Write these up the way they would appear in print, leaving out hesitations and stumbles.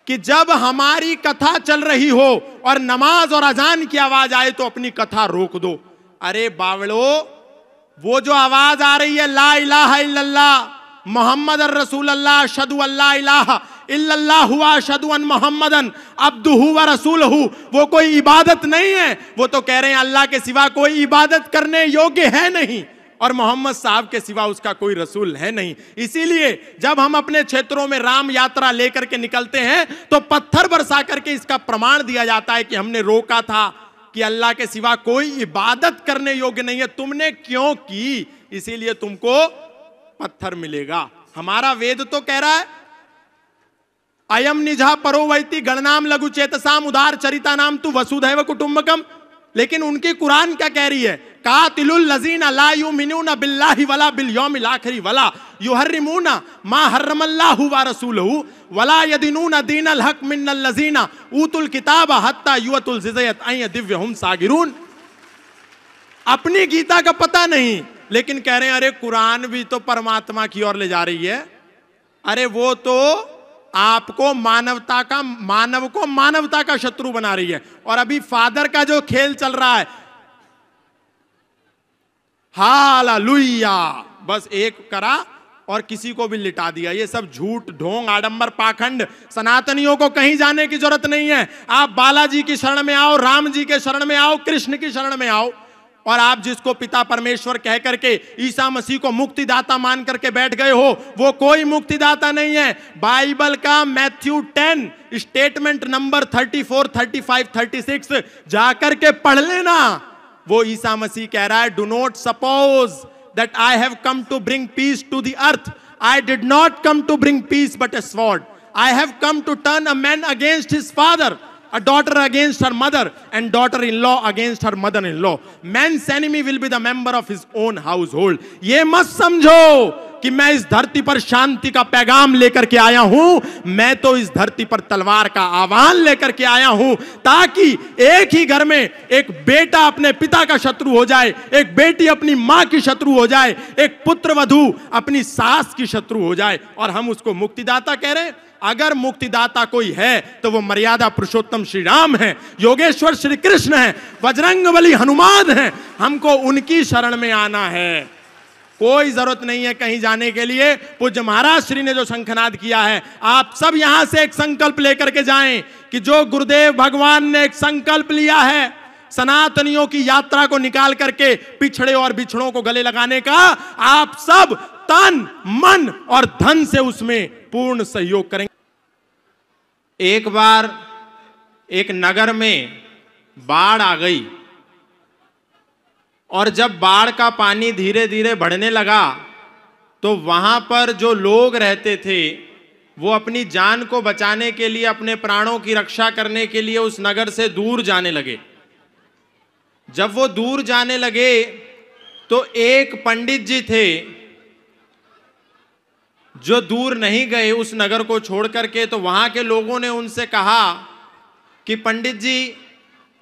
कि जब हमारी कथा चल रही हो और नमाज और अजान की आवाज आए तो अपनी कथा रोक दो। अरे बावड़ो, वो जो आवाज आ रही है ला इलाहा इल्लल्लाह मोहम्मद रसूल अल्लाह अशहदु अल्ला इलाहा इल्लल्लाह हुआ अशहदु अन मोहम्मदन अब्दुहु व रसूलहु, वो कोई इबादत नहीं है। वो तो कह रहे हैं अल्लाह के सिवा कोई इबादत करने योग्य है नहीं और मोहम्मद साहब के सिवा उसका कोई रसूल है नहीं। इसीलिए जब हम अपने क्षेत्रों में राम यात्रा लेकर के निकलते हैं तो पत्थर बरसा करके इसका प्रमाण दिया जाता है कि हमने रोका था कि अल्लाह के सिवा कोई इबादत करने योग्य नहीं है, तुमने क्यों की, इसीलिए तुमको पत्थर मिलेगा। हमारा वेद तो कह रहा है अयम निजा परोवैती गणनाम लघु चेतसाम उदार चरिता नाम तु वसुधैव कुटुंबकम, लेकिन उनकी कुरान क्या कह रही है, कातिलुल लजीना ला युमिनूना बिल्लाहि वला बिल यौमिल आखिरी वला युहर्रिमूना मा हर्रमल्लाहु व रसूलहु वला यदीनूना दीनल हक मिनल लजीना ऊतुल किताब हत्ता युअतुल जिज़यत अय दिव्यहुम सागिरून। अपनी गीता का पता नहीं, लेकिन कह रहे हैं अरे कुरान भी तो परमात्मा की ओर ले जा रही है। अरे वो तो आपको मानव को मानवता का शत्रु बना रही है। और अभी फादर का जो खेल चल रहा है, हालेलुया, बस एक करा और किसी को भी लिटा दिया। ये सब झूठ ढोंग आडंबर पाखंड, सनातनियों को कहीं जाने की जरूरत नहीं है। आप बालाजी की शरण में आओ, राम जी के शरण में आओ, कृष्ण की शरण में आओ, और आप जिसको पिता परमेश्वर कह करके ईसा मसीह को मुक्तिदाता मान करके बैठ गए हो, वो कोई मुक्तिदाता नहीं है। बाइबल का मैथ्यू 10 स्टेटमेंट नंबर 34, 35, 36 जाकर के पढ़ लेना। वो ईसा मसीह कह रहा है, do not suppose that I have come to bring peace to the earth, I did not come to bring peace but a sword, I have come to turn a man against his father, a daughter against her mother and daughter-in-law against her mother-in-law. Man's enemy will be the member of his own household. ये मत समझो कि मैं इस धरती पर शांति का पैगाम लेकर के आया हूं, मैं तो इस धरती पर तलवार का आह्वान लेकर के आया हूं, ताकि एक ही घर में एक बेटा अपने पिता का शत्रु हो जाए, एक बेटी अपनी मां की शत्रु हो जाए, एक पुत्र वधू अपनी सास की शत्रु हो जाए, और हम उसको मुक्तिदाता कह रहे हैं। अगर मुक्तिदाता कोई है तो वो मर्यादा पुरुषोत्तम श्री राम है, योगेश्वर श्री कृष्ण है, बजरंगबली हनुमान है। हमको उनकी शरण में आना है, कोई जरूरत नहीं है कहीं जाने के लिए। पूज्य महाराज श्री ने जो शंखनाद किया है, आप सब यहां से एक संकल्प लेकर के जाएं कि जो गुरुदेव भगवान ने एक संकल्प लिया है सनातनियों की यात्रा को निकाल करके पिछड़े और बिछड़ों को गले लगाने का, आप सब तन मन और धन से उसमें पूर्ण सहयोग करेंगे। एक बार एक नगर में बाढ़ आ गई, और जब बाढ़ का पानी धीरे धीरे बढ़ने लगा तो वहां पर जो लोग रहते थे वो अपनी जान को बचाने के लिए, अपने प्राणों की रक्षा करने के लिए उस नगर से दूर जाने लगे। जब वो दूर जाने लगे तो एक पंडित जी थे जो दूर नहीं गए उस नगर को छोड़ करके। तो वहां के लोगों ने उनसे कहा कि पंडित जी,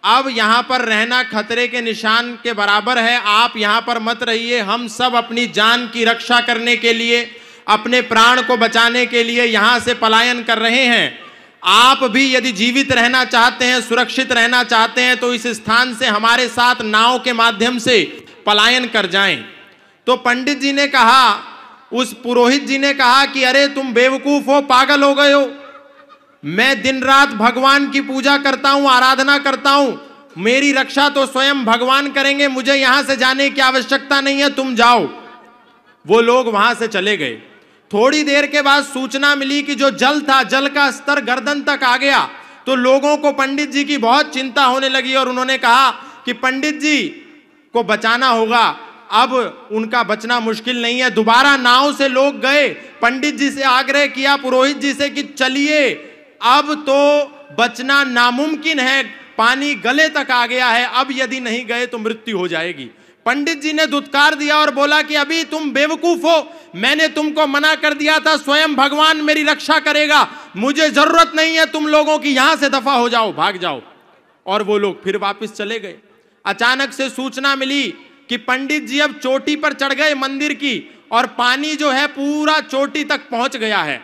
अब यहां पर रहना खतरे के निशान के बराबर है, आप यहां पर मत रहिए। हम सब अपनी जान की रक्षा करने के लिए, अपने प्राण को बचाने के लिए यहां से पलायन कर रहे हैं। आप भी यदि जीवित रहना चाहते हैं, सुरक्षित रहना चाहते हैं, तो इस स्थान से हमारे साथ नाव के माध्यम से पलायन कर जाएं। तो पंडित जी ने कहा, उस पुरोहित जी ने कहा कि अरे तुम बेवकूफ हो, पागल हो गए हो, मैं दिन रात भगवान की पूजा करता हूं, आराधना करता हूं, मेरी रक्षा तो स्वयं भगवान करेंगे, मुझे यहां से जाने की आवश्यकता नहीं है, तुम जाओ। वो लोग वहां से चले गए। थोड़ी देर के बाद सूचना मिली कि जो जल था, जल का स्तर गर्दन तक आ गया। तो लोगों को पंडित जी की बहुत चिंता होने लगी और उन्होंने कहा कि पंडित जी को बचाना होगा, अब उनका बचना मुश्किल नहीं है। दोबारा नाव से लोग गए, पंडित जी से आग्रह किया, पुरोहित जी से कि चलिए, अब तो बचना नामुमकिन है, पानी गले तक आ गया है, अब यदि नहीं गए तो मृत्यु हो जाएगी। पंडित जी ने धुतकार दिया और बोला कि अभी तुम बेवकूफ हो, मैंने तुमको मना कर दिया था, स्वयं भगवान मेरी रक्षा करेगा, मुझे जरूरत नहीं है तुम लोगों की, यहां से दफा हो जाओ, भाग जाओ। और वो लोग फिर वापस चले गए। अचानक से सूचना मिली कि पंडित जी अब चोटी पर चढ़ गए मंदिर की, और पानी जो है पूरा चोटी तक पहुंच गया है।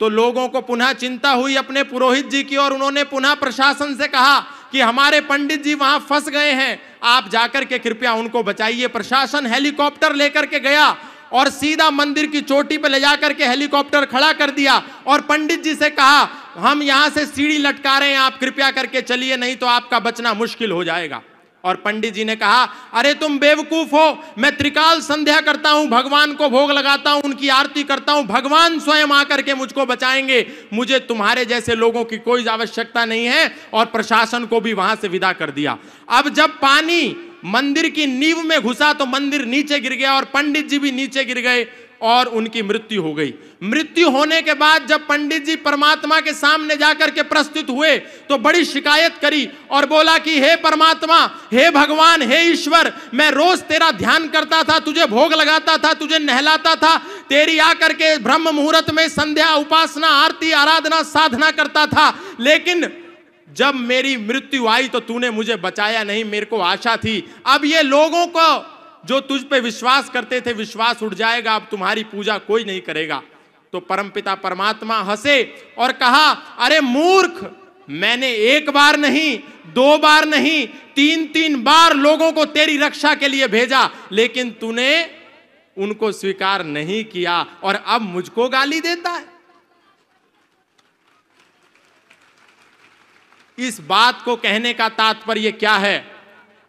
तो लोगों को पुनः चिंता हुई अपने पुरोहित जी की, और उन्होंने पुनः प्रशासन से कहा कि हमारे पंडित जी वहां फंस गए हैं, आप जाकर के कृपया उनको बचाइए। प्रशासन हेलीकॉप्टर लेकर के गया और सीधा मंदिर की चोटी पर ले जाकर के हेलीकॉप्टर खड़ा कर दिया और पंडित जी से कहा हम यहां से सीढ़ी लटका रहे हैं, आप कृपया करके चलिए, नहीं तो आपका बचना मुश्किल हो जाएगा। और पंडित जी ने कहा अरे तुम बेवकूफ हो, मैं त्रिकाल संध्या करता हूं, भगवान को भोग लगाता हूं, उनकी आरती करता हूं, भगवान स्वयं आकर के मुझको बचाएंगे, मुझे तुम्हारे जैसे लोगों की कोई आवश्यकता नहीं है। और प्रशासन को भी वहां से विदा कर दिया। अब जब पानी मंदिर की नींव में घुसा तो मंदिर नीचे गिर गया और पंडित जी भी नीचे गिर गए और उनकी मृत्यु हो गई। मृत्यु होने के बाद जब पंडित जी परमात्मा के सामने जाकर के प्रस्तुत हुए तो बड़ी शिकायत करी और बोला कि हे परमात्मा, हे भगवान, हे ईश्वर, मैं रोज तेरा ध्यान करता था, तुझे भोग लगाता था, तुझे नहलाता था, तेरी आकर के ब्रह्म मुहूर्त में संध्या, उपासना, आरती, आराधना, साधना करता था, लेकिन जब मेरी मृत्यु आई तो तूने मुझे बचाया नहीं, मेरे को आशा थी अब ये लोगों को जो तुझ पे विश्वास करते थे विश्वास उठ जाएगा, अब तुम्हारी पूजा कोई नहीं करेगा। तो परमपिता परमात्मा हंसे और कहा अरे मूर्ख, मैंने एक बार नहीं, दो बार नहीं, 3-3 बार लोगों को तेरी रक्षा के लिए भेजा, लेकिन तूने उनको स्वीकार नहीं किया और अब मुझको गाली देता है। इस बात को कहने का तात्पर्य क्या है?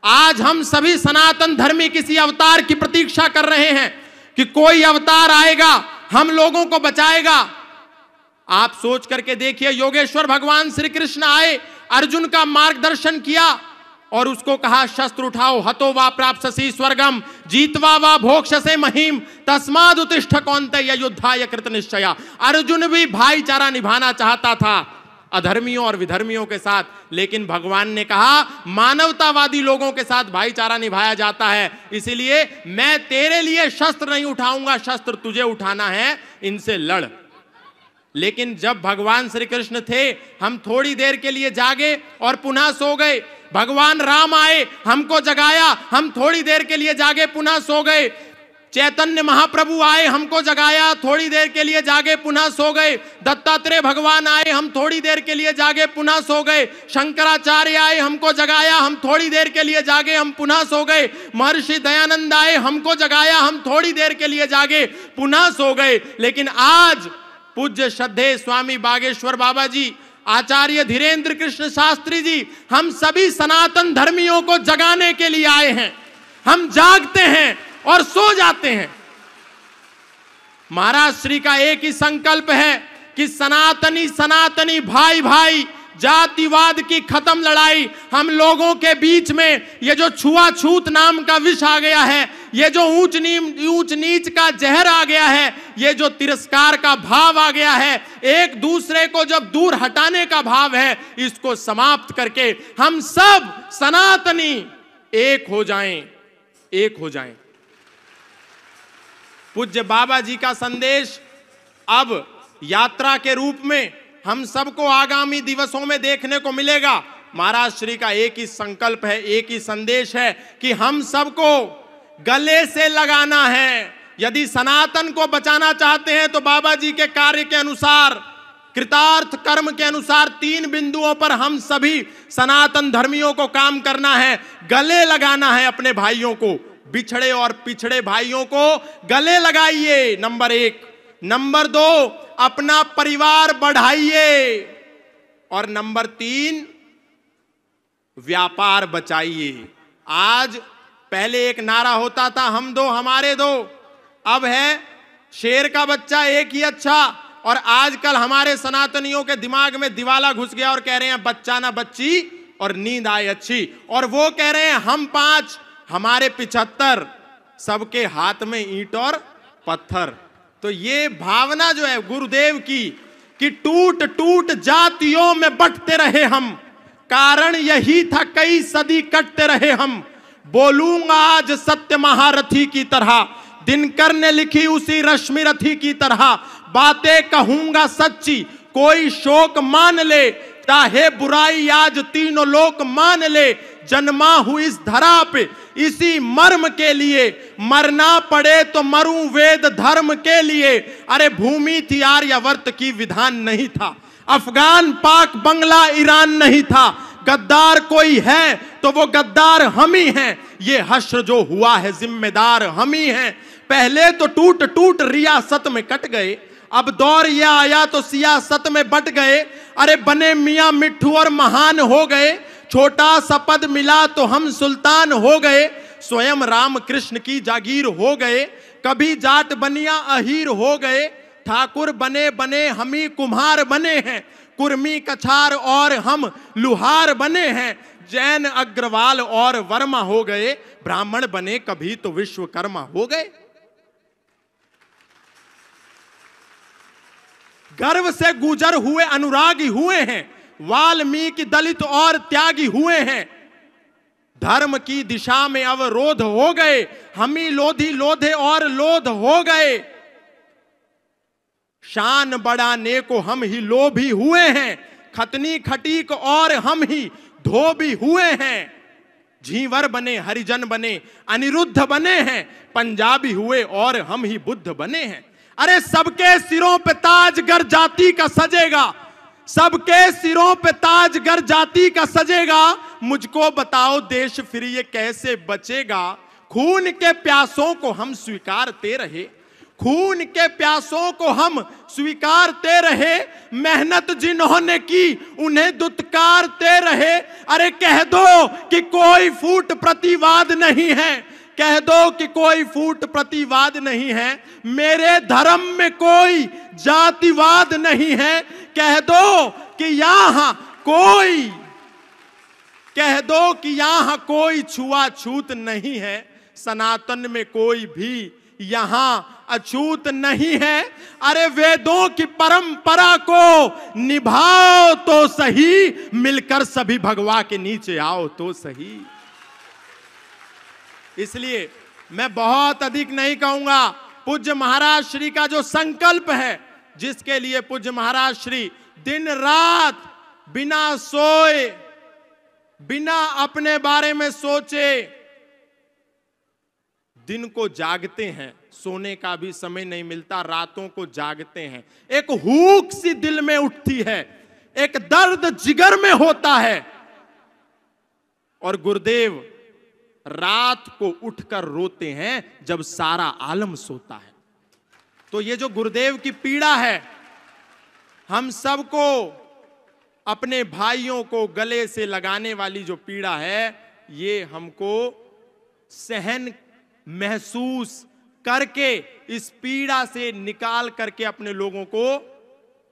आज हम सभी सनातन धर्मी किसी अवतार की प्रतीक्षा कर रहे हैं कि कोई अवतार आएगा, हम लोगों को बचाएगा। आप सोच करके देखिए, योगेश्वर भगवान श्री कृष्ण आए, अर्जुन का मार्गदर्शन किया और उसको कहा शस्त्र उठाओ, हतो वा प्राप्स्यसि स्वर्गम जीतवा वा भोक्ष्यसे महीम तस्माद् उत्तिष्ठ कौन्तेय युद्धाय कृत निश्चया। अर्जुन भी भाईचारा निभाना चाहता था अधर्मियों और विधर्मियों के साथ, लेकिन भगवान ने कहा मानवतावादी लोगों के साथ भाईचारा निभाया जाता है, इसीलिए मैं तेरे लिए शस्त्र नहीं उठाऊंगा, शस्त्र तुझे उठाना है, इनसे लड़। लेकिन जब भगवान श्री कृष्ण थे, हम थोड़ी देर के लिए जागे और पुनः सो गए। भगवान राम आए, हमको जगाया, हम थोड़ी देर के लिए जागे, पुनः सो गए। चैतन्य महाप्रभु आए, हमको जगाया, थोड़ी देर के लिए जागे, पुनः सो गए। दत्तात्रेय भगवान आए, हम थोड़ी देर के लिए जागे, पुनः सो गए। शंकराचार्य आए, हमको जगाया, हम थोड़ी देर के लिए जागे, हम पुनः सो गए। महर्षि दयानंद आए, हमको जगाया, हम थोड़ी देर के लिए जागे, पुनः सो गए। लेकिन आज पूज्य श्रद्धेय स्वामी बागेश्वर बाबा जी, आचार्य धीरेन्द्र कृष्ण शास्त्री जी, हम सभी सनातन धर्मियों को जगाने के लिए आए हैं। हम जागते हैं और सो जाते हैं। महाराज श्री का एक ही संकल्प है कि सनातनी सनातनी भाई भाई, जातिवाद की खत्म लड़ाई। हम लोगों के बीच में ये जो छुआछूत नाम का विष आ गया है, ये जो ऊंच नीच का जहर आ गया है, ये जो तिरस्कार का भाव आ गया है, एक दूसरे को जब दूर हटाने का भाव है, इसको समाप्त करके हम सब सनातनी एक हो जाएं, एक हो जाएं। पूज्य बाबा जी का संदेश अब यात्रा के रूप में हम सबको आगामी दिवसों में देखने को मिलेगा। महाराज श्री का एक ही संकल्प है, एक ही संदेश है कि हम सबको गले से लगाना है। यदि सनातन को बचाना चाहते हैं तो बाबा जी के कार्य के अनुसार, कृतार्थ कर्म के अनुसार 3 बिंदुओं पर हम सभी सनातन धर्मियों को काम करना है। गले लगाना है अपने भाइयों को, बिछड़े और पिछड़े भाइयों को गले लगाइए, नंबर 1। नंबर 2, अपना परिवार बढ़ाइए, और नंबर 3, व्यापार बचाइए। आज पहले एक नारा होता था, हम दो हमारे दो, अब है शेर का बच्चा एक ही अच्छा। और आजकल हमारे सनातनियों के दिमाग में दिवाला घुस गया और कह रहे हैं बच्चा ना बच्ची और नींद आए अच्छी, और वो कह रहे हैं हम 5 हमारे 75, सबके हाथ में ईंट और पत्थर। तो ये भावना जो है गुरुदेव की कि टूट टूट जातियों में बंटते रहे हम, कारण यही था कई सदी कटते रहे हम। बोलूंगा आज सत्य महारथी की तरह, दिनकर ने लिखी उसी रश्मि रथी की तरह। बातें कहूंगा सच्ची, कोई शोक मान ले, चाहे बुराई आज तीनों लोक मान ले। जन्मा हूं इस धरा पे इसी मर्म के लिए मरना पड़े तो मरूं वेद धर्म के लिए। अरे भूमि थी आर्यावर्त की विधान नहीं था, अफगान पाक बंगला ईरान नहीं था। गद्दार कोई है तो वो गद्दार हम ही हैं, ये हश्र जो हुआ है जिम्मेदार हम ही हैं। पहले तो टूट टूट रियासत में कट गए, अब दौर यह आया तो सियासत में बट गए। अरे बने मियां मिट्ठू और महान हो गए, छोटा सा पद मिला तो हम सुल्तान हो गए। स्वयं राम कृष्ण की जागीर हो गए, कभी जाट बनिया अहीर हो गए। ठाकुर बने बने हम ही कुम्हार बने हैं, कुर्मी कछार और हम लुहार बने हैं। जैन अग्रवाल और वर्मा हो गए, ब्राह्मण बने कभी तो विश्वकर्मा हो गए। गर्व से गुजर हुए अनुरागी हुए हैं, वाल्मीकि दलित और त्यागी हुए हैं। धर्म की दिशा में अवरोध हो गए, हम ही लोधी लोधे और लोध हो गए। शान बढ़ाने को हम ही लोभी हुए हैं, खतनी खटीक और हम ही धोबी हुए हैं। झींवर बने हरिजन बने अनिरुद्ध बने हैं, पंजाबी हुए और हम ही बुद्ध बने हैं। अरे सबके सिरों पे ताज गर जाति का सजेगा, सबके सिरों पे ताज गर जाति का सजेगा। मुझको बताओ देश फिर ये कैसे बचेगा। खून के प्यासों को हम स्वीकारते रहे, खून के प्यासों को हम स्वीकारते रहे। मेहनत जिन्होंने की उन्हें दुत्कारते रहे। अरे कह दो कि कोई फूट प्रतिवाद नहीं है, कह दो कि कोई फूट प्रतिवाद नहीं है। मेरे धर्म में कोई जातिवाद नहीं है, कह दो कि यहां कोई, कह दो कि यहां कोई छुआछूत नहीं है। सनातन में कोई भी यहां अछूत नहीं है। अरे वेदों की परंपरा को निभाओ तो सही, मिलकर सभी भगवा के नीचे आओ तो सही। इसलिए मैं बहुत अधिक नहीं कहूंगा। पूज्य महाराज श्री का जो संकल्प है, जिसके लिए पूज्य महाराज श्री दिन रात बिना सोए, बिना अपने बारे में सोचे दिन को जागते हैं, सोने का भी समय नहीं मिलता, रातों को जागते हैं। एक हूक सी दिल में उठती है, एक दर्द जिगर में होता है। और गुरुदेव रात को उठकर रोते हैं जब सारा आलम सोता है। तो ये जो गुरुदेव की पीड़ा है, हम सबको, अपने भाइयों को गले से लगाने वाली जो पीड़ा है, ये हमको सहन महसूस करके इस पीड़ा से निकाल करके अपने लोगों को,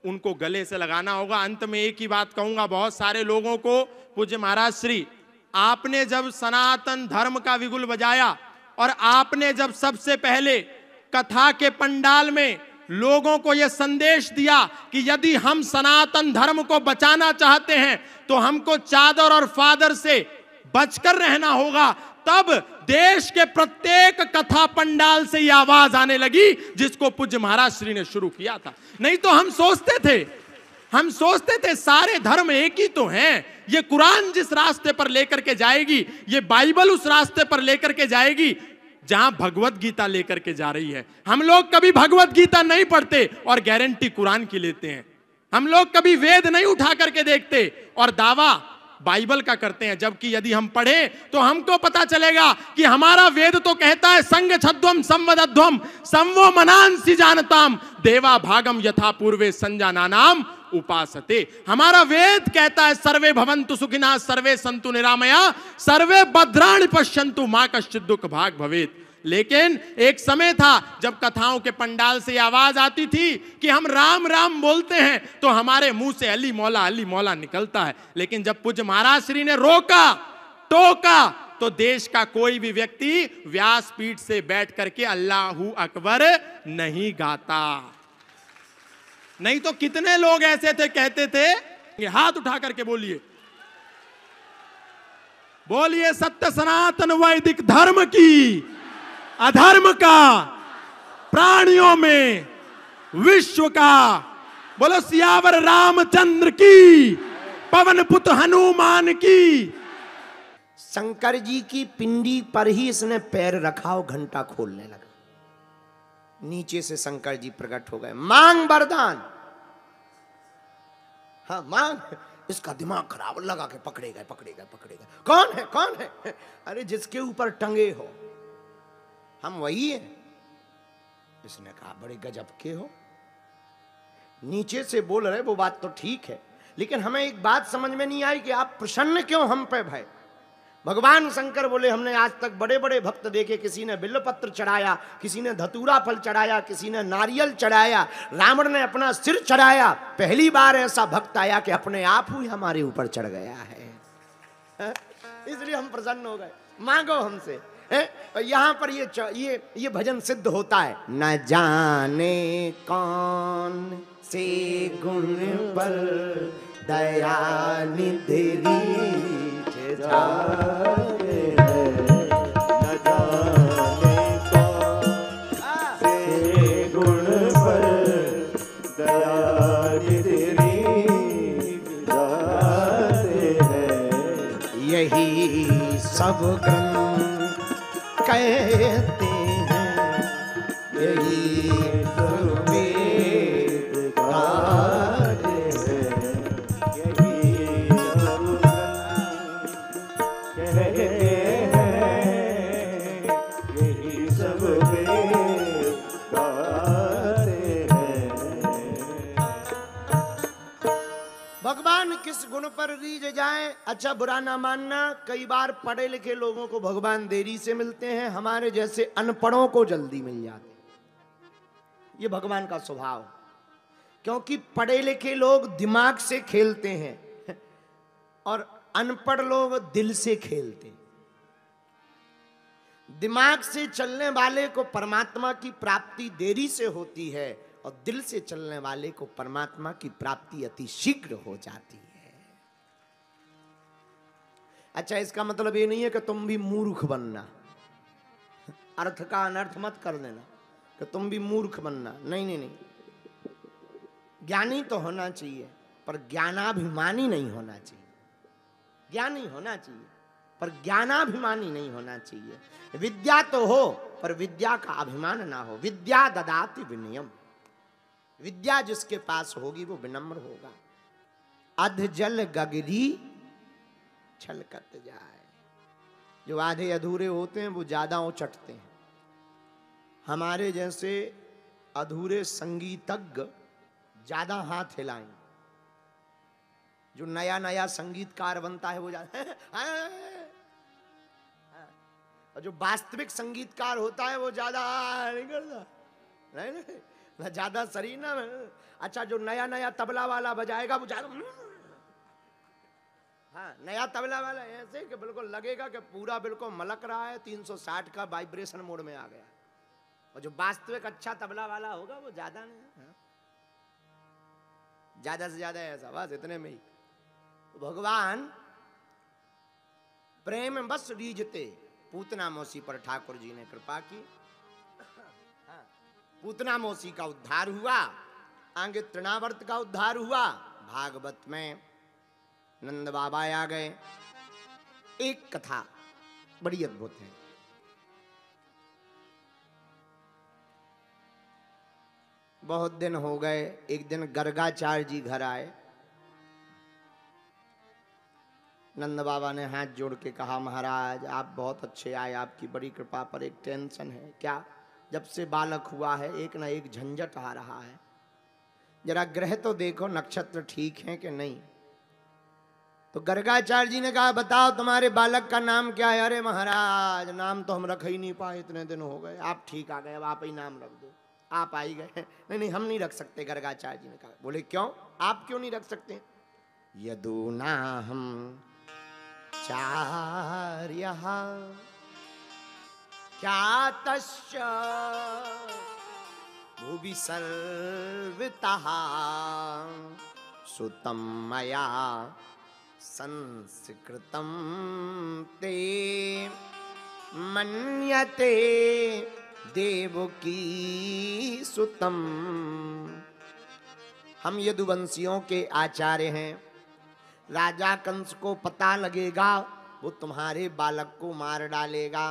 उनको गले से लगाना होगा। अंत में एक ही बात कहूंगा बहुत सारे लोगों को, पूज्य महाराज श्री, आपने जब सनातन धर्म का विगुल बजाया और आपने जब सबसे पहले कथा के पंडाल में लोगों को यह संदेश दिया कि यदि हम सनातन धर्म को बचाना चाहते हैं तो हमको चादर और फादर से बचकर रहना होगा, तब देश के प्रत्येक कथा पंडाल से यह आवाज आने लगी जिसको पूज्य महाराज श्री ने शुरू किया था। नहीं तो हम सोचते थे सारे धर्म एक ही तो हैं। ये कुरान जिस रास्ते पर लेकर के जाएगी, ये बाइबल उस रास्ते पर लेकर के जाएगी जहां भगवत गीता लेकर के जा रही है। हम लोग कभी भगवत गीता नहीं पढ़ते और गारंटी कुरान की लेते हैं। हम लोग कभी वेद नहीं उठा करके देखते और दावा बाइबल का करते हैं, जबकि यदि हम पढ़ें तो हमको पता चलेगा कि हमारा वेद तो कहता है संग छद्वम संवदध्वम संवो मनांसि जानताम देवा भागम यथा पूर्वे संजानानाम उपासते। हमारा वेद कहता है सर्वे भवन्तु सुखिनः सर्वे सन्तु निरामया सर्वे भद्राणि पश्यन्तु मा कश्चित् दुःख भाग भवेत्। लेकिन एक समय था जब कथाओं के पंडाल से आवाज आती थी कि हम राम राम बोलते हैं तो हमारे मुंह से अली मौला निकलता है। लेकिन जब पूज्य महाराज श्री ने रोका टोका तो देश का कोई भी व्यक्ति व्यासपीठ से बैठ करके अल्लाहू अकबर नहीं गाता। नहीं तो कितने लोग ऐसे थे कहते थे, ये हाथ उठा करके बोलिए, बोलिए सत्य सनातन वैदिक धर्म की, अधर्म का प्राणियों में विश्व का। बोलो सियावर रामचंद्र की, पवन पुत्र हनुमान की। शंकर जी की पिंडी पर ही इसने पैर रखा और घंटा खोलने लगा। नीचे से शंकर जी प्रकट हो गए, मांग वरदान। हाँ मांग। इसका दिमाग खराब, लगा के पकड़े गए पकड़े गए पकड़े गए। कौन है कौन है? अरे जिसके ऊपर टंगे हो हम वही है। इसने कहा बड़े गजब के हो, नीचे से बोल रहे वो बात तो ठीक है, लेकिन हमें एक बात समझ में नहीं आई कि आप प्रसन्न क्यों हम पे भय? भगवान शंकर बोले हमने आज तक बड़े बड़े भक्त देखे, किसी ने बिल्वपत्र चढ़ाया, किसी ने धतूरा फल चढ़ाया, किसी ने नारियल चढ़ाया, रावण ने अपना सिर चढ़ाया, पहली बार ऐसा भक्त आया कि अपने आप ही हमारे ऊपर चढ़ गया है। इसलिए हम प्रसन्न हो गए। मांगो हमसे। यहाँ पर ये भजन सिद्ध होता है, न जाने कौन से गुण पर दया निधि जाते हैं, न जाने कौन से गुण पर दया निधि जाते हैं। यही सब ग्रंथ कहते हैं, यही सब वेद गाते हैं, यही सब कहते हैं, यही सब वेद गाते हैं। भगवान किस गुण पर रीझ जाए? अच्छा बुरा ना मानना, कई बार पढ़े लिखे लोगों को भगवान देरी से मिलते हैं, हमारे जैसे अनपढ़ों को जल्दी मिल जाते। ये भगवान का स्वभाव, क्योंकि पढ़े लिखे लोग दिमाग से खेलते हैं और अनपढ़ लोग दिल से खेलते हैं। दिमाग से चलने वाले को परमात्मा की प्राप्ति देरी से होती है और दिल से चलने वाले को परमात्मा की प्राप्ति अति शीघ्र हो जाती है। अच्छा इसका मतलब ये नहीं है कि तुम भी मूर्ख बनना, अर्थ का अनर्थ मत कर देना कि तुम भी मूर्ख बनना। नहीं नहीं नहीं, ज्ञानी तो होना चाहिए पर ज्ञानाभिमानी नहीं होना चाहिए। ज्ञानी होना चाहिए पर ज्ञानाभिमानी नहीं होना चाहिए। विद्या तो हो पर विद्या का अभिमान ना हो। विद्या ददाति विनयम, विद्या जिसके पास होगी वो विनम्र होगा। अध जल गगरी छलकत जाए। जो आधे अधूरे होते हैं वो ज्यादा उचटते हैं। हमारे जैसे अधूरे संगीतज्ञ ज्यादा हाथ हिलाएंगे। जो नया नया संगीतकार बनता है वो ज्यादा और जो वास्तविक संगीतकार होता है वो ज्यादा नहीं करता, नहीं ज्यादा शरीर ना। अच्छा जो नया नया तबला वाला बजाएगा वो ज्यादा, हाँ नया तबला वाला ऐसे कि बिल्कुल लगेगा कि पूरा बिल्कुल मलक रहा है, 360 का वाइब्रेशन मोड में आ गया। और जो वास्तविक अच्छा तबला वाला होगा वो ज्यादा नहीं, ज्यादा से ज्यादा ऐसा, बस इतने में ही। भगवान प्रेम बस रीझते। पूतना मौसी पर ठाकुर जी ने कृपा की। पूतना मौसी का उद्धार हुआ, आगे तृणावर्त का उद्धार हुआ। भागवत में नंद बाबा आ गए। एक कथा बड़ी अद्भुत है। बहुत दिन हो गए, एक दिन गर्गाचार्य जी घर आए। नंद बाबा ने हाथ जोड़ के कहा महाराज आप बहुत अच्छे आए, आपकी बड़ी कृपा पर एक टेंशन है। क्या? जब से बालक हुआ है एक ना एक झंझट आ रहा है, जरा ग्रह तो देखो नक्षत्र ठीक है कि नहीं। तो गर्गाचार्य जी ने कहा बताओ तुम्हारे बालक का नाम क्या है? अरे महाराज नाम तो हम रख ही नहीं पाए, इतने दिन हो गए। आप ठीक आ गए, अब आप ही नाम रख दो। आप आई गए। नहीं नहीं हम नहीं रख सकते, गर्गाचार्य जी ने कहा। बोले क्यों? आप क्यों नहीं रख सकते? यदूना हम चार्य क्या तस्य भुवि सर्वतः सुतं मया संस्कृतं ते मन्यते देवकी सुतम। हम यदुवंशियों के आचार्य हैं। राजा कंस को पता लगेगा वो तुम्हारे बालक को मार डालेगा,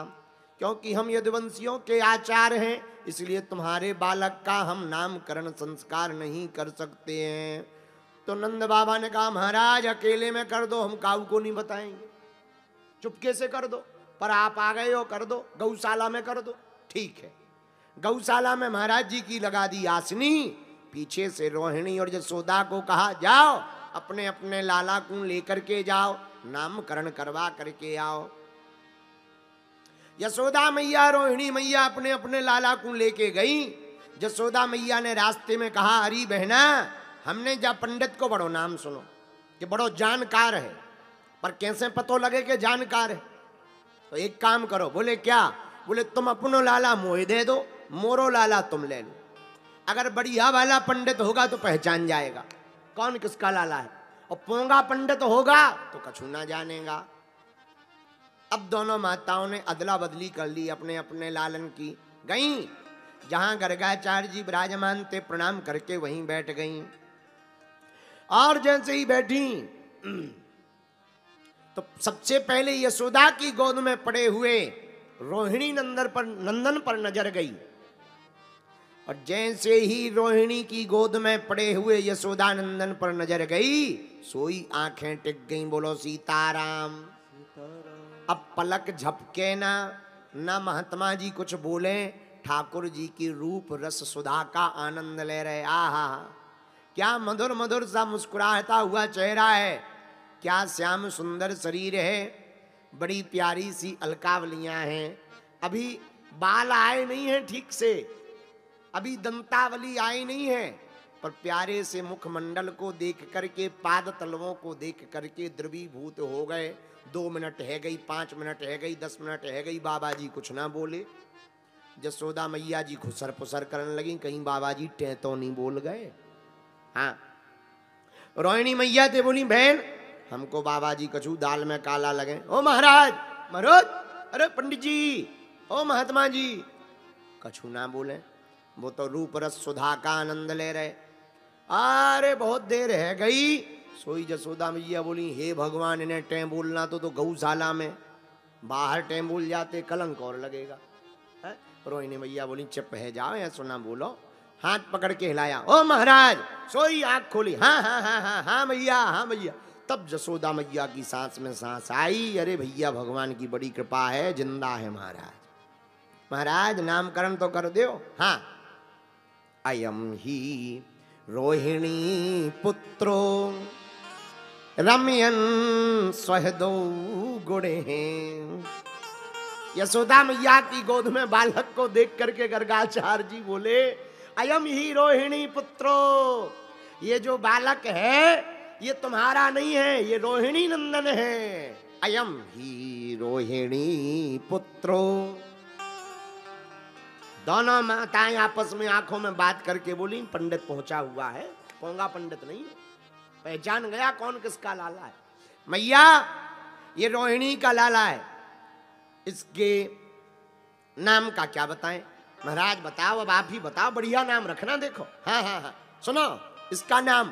क्योंकि हम यदुवंशियों के आचार हैं, इसलिए तुम्हारे बालक का हम नामकरण संस्कार नहीं कर सकते हैं। तो नंद बाबा ने कहा महाराज अकेले में कर दो, हम काऊ को नहीं बताएंगे, चुपके से कर दो, पर आप आ गए हो कर दो, गौशाला में कर दो। ठीक है, गौशाला में महाराज जी की लगा दी आसनी, पीछे से रोहिणी और यशोदा को कहा जाओ अपने अपने लाला को लेकर के जाओ, नामकरण करवा करके आओ। यशोदा मैया रोहिणी मैया अपने अपने लाला को लेके गई। यशोदा मैया ने रास्ते में कहा अरे बहना, हमने जा पंडित को बड़ो नाम सुनो कि बड़ो जानकार है, पर कैसे पतो लगे कि जानकार है? तो एक काम करो। बोले क्या? बोले तुम अपनो लाला मोह दे दो, मोरो लाला तुम ले लो। अगर बढ़िया वाला पंडित होगा तो पहचान जाएगा कौन किसका लाला है, और पोंगा पंडित होगा तो कछु ना जानेगा। अब दोनों माताओं ने अदला बदली कर ली, अपने अपने लालन की गईं। जहां गर्गाचार्य जी विराजमान थे प्रणाम करके वहीं बैठ गईं। और जैसे ही बैठी तो सबसे पहले यशोदा की गोद में पड़े हुए रोहिणी नंदन पर नजर गई, और जैसे ही रोहिणी की गोद में पड़े हुए यशोदा नंदन पर नजर गई, सोई आंखें टिक गईं। बोलो सीताराम। अब पलक झपके ना महात्मा जी कुछ बोले, ठाकुर जी की रूप रस सुधा का आनंद ले रहे। आहा, क्या मधुर मधुर सा मुस्कुराता हुआ चेहरा है, क्या श्याम सुंदर शरीर है, बड़ी प्यारी सी अलकावलियां हैं। अभी बाल आए नहीं हैं ठीक से, अभी दंतावली आई नहीं है, पर प्यारे से मुखमंडल को देख करके, पाद तलवों को देख करके द्रवीभूत हो गए। 2 मिनट है गई, 5 मिनट है गई, 10 मिनट है गई, बाबा जी कुछ ना बोले। यशोदा मैया जी खुसर पुसर करने लगी, कहीं बाबा जी टे तो नहीं बोल गए। हाँ, रोहिणी मैया थे बोली बहन हमको बाबा जी कछु दाल में काला लगे। ओ महाराज महाराज, अरे पंडित जी, ओ महात्मा जी, कछु ना बोले। वो तो रूप रस सुधा का आनंद ले रहे। अरे बहुत देर है गई, सोई यशोदा मैया बोली हे भगवान, इन्हें टें बोलना तो गौशाला में, बाहर टें बोल जाते कलंक और लगेगा। रोहिणी मैया बोली चुप है जाओ, या सुना बोलो। हाथ पकड़ के हिलाया, ओ महाराज। सोई आंख खोली, हाँ हाँ हाँ हाँ हाँ मैया, हाँ मैया। तब यशोदा मैया की सांस में सांस आई। अरे भैया भगवान की बड़ी कृपा है, जिंदा है महाराज। महाराज नामकरण तो कर दो। हाँ, अयम ही रोहिणी पुत्रो रमयन स्वहदो गुणे। यशोदा मैया की गोद में बालक को देख करके गर्गाचार्य जी बोले अयम ही रोहिणी पुत्रो, ये जो बालक है ये तुम्हारा नहीं है, ये रोहिणी नंदन है। अयम ही रोहिणी पुत्रो। दोनों माताएं आपस में आंखों में बात करके बोली पंडित पहुंचा हुआ है, पोंगा पंडित नहीं है, पहचान गया कौन किसका लाला है। मैया ये रोहिणी का लाला है, इसके नाम का क्या बताएं? महाराज बताओ, अब आप ही बताओ, बढ़िया नाम रखना। देखो हाँ हाँ हाँ सुनो, इसका नाम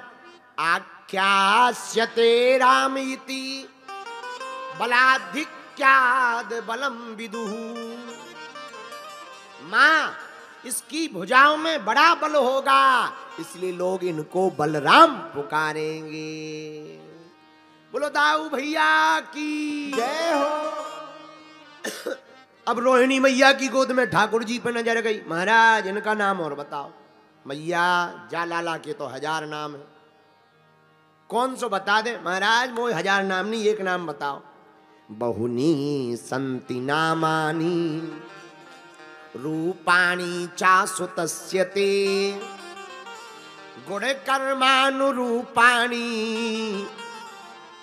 आख्यास्यते राम इति बलाधिक्याद बलम विदुः। माँ इसकी भुजाओं में बड़ा बल होगा, इसलिए लोग इनको बलराम पुकारेंगे। बोलो दाऊ भैया की जय हो। अब रोहिणी मैया की गोद में ठाकुर जी पे नजर गई। महाराज इनका नाम और बताओ। मैया जा लाला के तो 1000 नाम है, कौन सो बता दे। महाराज मोह 1000 नाम नहीं, एक नाम बताओ। बहुनी संति नामानी रूपाणी चासुतस्य ते गुण कर्मानुरूपाणी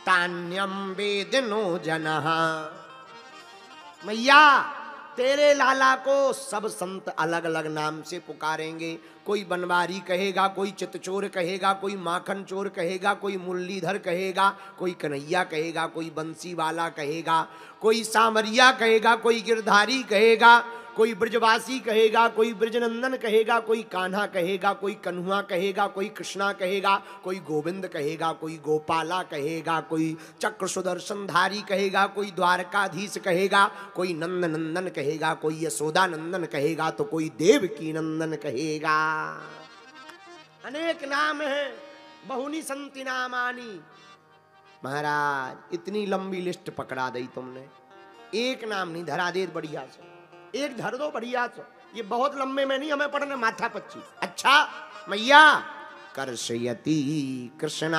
तान्यम वेदनो जनः। मैया तेरे लाला को सब संत अलग अलग नाम से पुकारेंगे, कोई बनवारी कहेगा, कोई चितचोर कहेगा, कोई माखन चोर कहेगा, कोई मुरलीधर कहेगा, कोई कन्हैया कहेगा, कोई बंसी वाला कहेगा, कोई सामरिया कहेगा, कोई गिरधारी कहेगा, कोई ब्रजवासी कहेगा, कोई ब्रजनंदन कहेगा, कोई कान्हा कहेगा, कोई कन्हुआ कहेगा, कोई कृष्णा कहेगा, कोई गोविंद कहेगा, कोई गोपाला कहेगा, कोई चक्र सुदर्शनधारी कहेगा, कोई द्वारकाधीश कहेगा, कोई नंद नंदन कहेगा, कोई यशोदा नंदन कहेगा, तो कोई देवकी नंदन कहेगा। अनेक नाम है, बहुनी संति नामानी। महाराज इतनी लंबी लिस्ट पकड़ा दी तुमने, एक नाम नहीं धरा दे बढ़िया से, एक धर दो बढ़िया से। ये बहुत लंबे में नहीं हमें पढ़ना, माथा पच्ची। अच्छा मैया, कर्षयति कृष्ण